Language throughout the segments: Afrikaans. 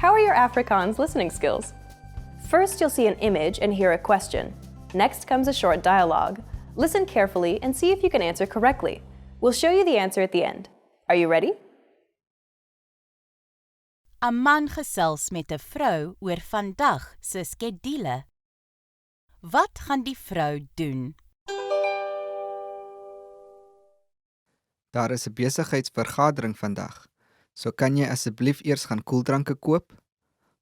How are your Afrikaans listening skills? First, you'll see an image and hear a question. Next comes a short dialogue. Listen carefully and see if you can answer correctly. We'll show you the answer at the end. Are you ready? 'n man gesels met 'n vrou oor vandag se skedule. Wat gaan die vrou doen? Daar is 'n besigheidsvergadering vandag. So kan jy asseblief eers gaan koeldranke koop?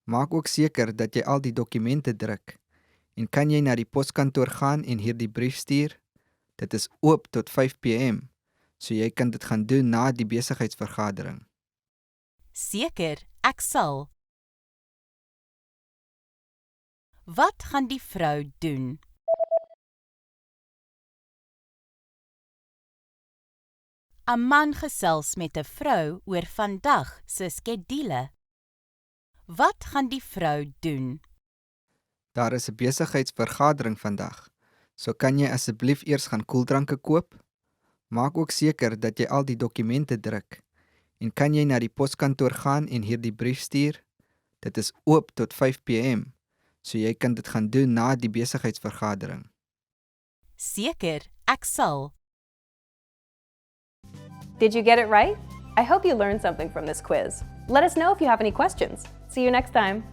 Maak ook seker dat jy al die dokumente druk. En kan jy na die poskantoor gaan en hierdie brief stuur? Dit is oop tot 5 pm, so jy kan dit gaan doen na die besigheidsvergadering. Seker, ek sal. Wat gaan die vrou doen? 'n man gesels met 'n vrou oor vandag se skedule. Wat gaan die vrou doen? Daar is 'n besigheidsvergadering vandag. So kan jy asseblief eers gaan koeldranke koop? Maak ook seker dat jy al die dokumente druk. En kan jy na die poskantoor gaan en hierdie brief stuur? Dit is oop tot 5 pm, so jy kan dit gaan doen na die besigheidsvergadering. Seker, ek sal. Did you get it right? I hope you learned something from this quiz. Let us know if you have any questions. See you next time.